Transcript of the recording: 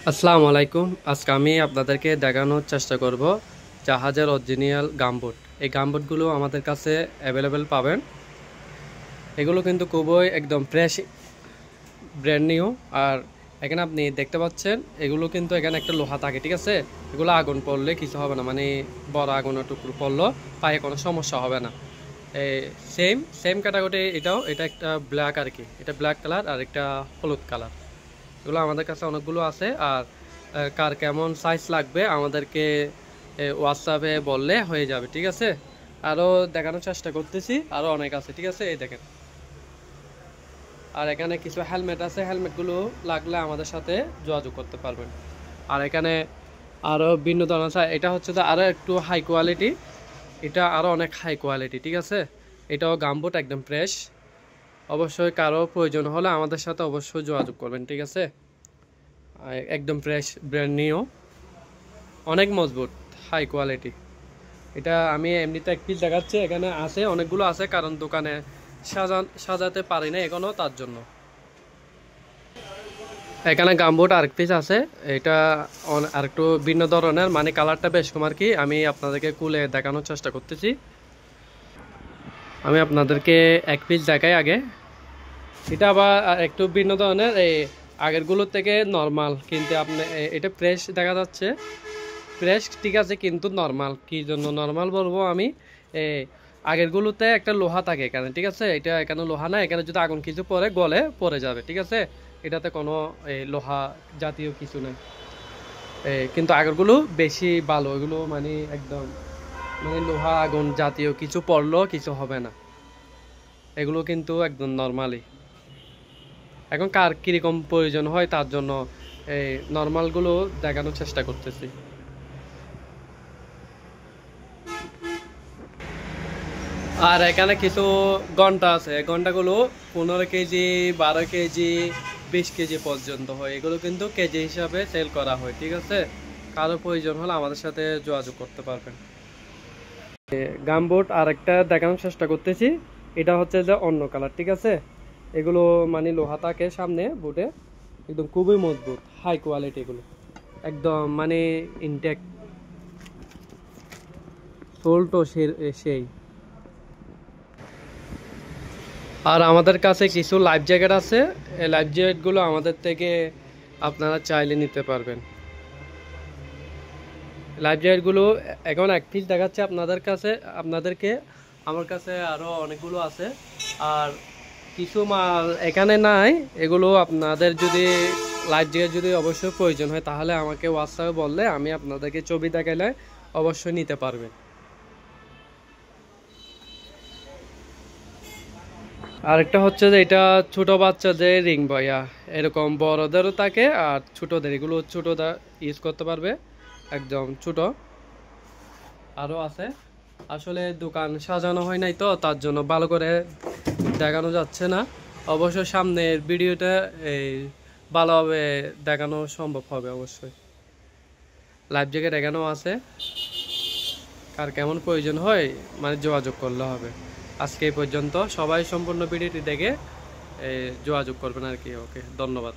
আসসালামু আলাইকুম। আজকে আমি আপনাদেরকে দেখানোর চেষ্টা করব জাহাজের অরিজিনাল গামবুট। এই গামবুটগুলো আমাদের কাছে অ্যাভেলেবেল পাবেন। এগুলো কিন্তু খুবই একদম ফ্রেশ, ব্র্যান্ড নিউ। আর এখানে আপনি দেখতে পাচ্ছেন এগুলো কিন্তু এখানে একটা লোহা থাকে, ঠিক আছে? এগুলো আগুন পড়লে কিছু হবে না, মানে বড় আগুনের টুকরো পড়লো পায়ে কোনো সমস্যা হবে না। এই সেম সেম ক্যাটাগরি এটাও, এটা একটা ব্ল্যাক আর কি, এটা ব্ল্যাক কালার আর একটা হলুদ কালার। এগুলো আমাদের কাছে অনেকগুলো আছে। আর কার কেমন সাইজ লাগবে আমাদেরকে হোয়াটসঅ্যাপে বললে হয়ে যাবে, ঠিক আছে? আরও দেখানোর চেষ্টা করতেছি, আরও অনেক আছে, ঠিক আছে? এই দেখেন। আর এখানে কিছু হেলমেট আছে, হেলমেটগুলো লাগলে আমাদের সাথে যোগাযোগ করতে পারবেন। আর এখানে আরও ভিন্ন ধরনের আছে। এটা হচ্ছে তো আরও একটু হাই কোয়ালিটি, এটা আরও অনেক হাই কোয়ালিটি, ঠিক আছে? এটাও গামবুট একদম ফ্রেশ। অবশ্যই কারো প্রয়োজন হলে আমাদের সাথে অবশ্যই যোগাযোগ করবেন, ঠিক আছে? একদম ফ্রেশ, ব্র্যান্ড নিউ, অনেক মজবুত, হাই কোয়ালিটি। এটা আমি এমনিতে এক পিস দেখাচ্ছি, এখানে আছে অনেকগুলো আছে, কারণ দোকানে সাজাতে পারি না এখনো, তার জন্য। এখানে গামবুট আরেক পিস আছে, এটা আরেকটু ভিন্ন ধরনের, মানে কালারটা বেশ কম আর কি। আমি আপনাদেরকে খুলে দেখানোর চেষ্টা করতেছি। আমি আপনাদেরকে এক পিস দেখাই আগে। এটা আবার একটু ভিন্ন ধরনের, এই আগেরগুলোর থেকে নর্মাল, কিন্তু আপনি এটা ফ্রেশ দেখা যাচ্ছে, ফ্রেশ ঠিক আছে, কিন্তু নর্মাল। কি জন্য নর্মাল বলবো আমি, আগেরগুলোতে একটা লোহা থাকে এখানে, ঠিক আছে? এটা এখানে লোহা না, এখানে যদি আগুন কিছু পরে গলে পড়ে যাবে, ঠিক আছে? এটাতে কোনো লোহা জাতীয় কিছু নেই। কিন্তু আগেরগুলো বেশি ভালো, এগুলো মানে একদম, মানে লোহা আগুন জাতীয় কিছু পড়লেও কিছু হবে না। এগুলো কিন্তু একদম নর্মালি। এখন কার কীরকম প্রয়োজন হয় তার জন্য এই নর্মালগুলো দেখানোর চেষ্টা করতেছি। আর এখানে কিছু ঘন্টা আছে, ঘন্টাগুলো 15 কেজি, 12 কেজি, 20 কেজি পর্যন্ত হয়। এগুলো কিন্তু কেজি হিসাবে সেল করা হয়, ঠিক আছে? কারো প্রয়োজন হলে আমাদের সাথে যোগাযোগ করতে পারবেন। গামবুট আরেকটা দেখানোর চেষ্টা করতেছি, এটা হচ্ছে যে অন্য কালার, ঠিক আছে? এগুলো মানে লোহা থাকে সামনে বুটে, একদম খুবই মজবুত, হাই কোয়ালিটি। এগুলো একদম মানে ইনটেক, সোলটো সেই। আর আমাদের কাছে কিছু লাইফ জ্যাকেট আছে, এই লাইফ জ্যাকেটগুলো আমাদের থেকে আপনারা চাইলে নিতে পারবেন। লাইফ জ্যাকেটগুলো এখন এক পিস দেখাচ্ছে আপনাদেরকে। আমার কাছে আরও অনেকগুলো আছে। আর কিছু মাল এখানে নাই, এগুলো আপনাদের যদি লাইফ জ্যাকেট যদি অবশ্যই প্রয়োজন হয় তাহলে আমাকে হোয়াটসঅ্যাপে বললে আমি আপনাদেরকে ছবি দেখাইলে অবশ্যই নিতে পারবেন। আরেকটা হচ্ছে যে এটা ছোট বাচ্চাদের রিং বয়া, এরকম বড়দেরও থাকে আর ছোটদের, এগুলো ছোটরা ইউজ করতে পারবে, একদম ছোট। আরও আছে, আসলে দোকান সাজানো হয় নাই তো তার জন্য ভালো করে দেখানো যাচ্ছে না। অবশ্য সামনের ভিডিওটা এই ভালোভাবে দেখানো সম্ভব হবে অবশ্যই। লাইফ জ্যাকেট এখানেও আছে, কার কেমন প্রয়োজন হয় মানে যোগাযোগ করলে হবে। আজকে এই পর্যন্ত, সবাই সম্পূর্ণ ভিডিওটি দেখে যোগাযোগ করবেন আর কি। ওকে, ধন্যবাদ।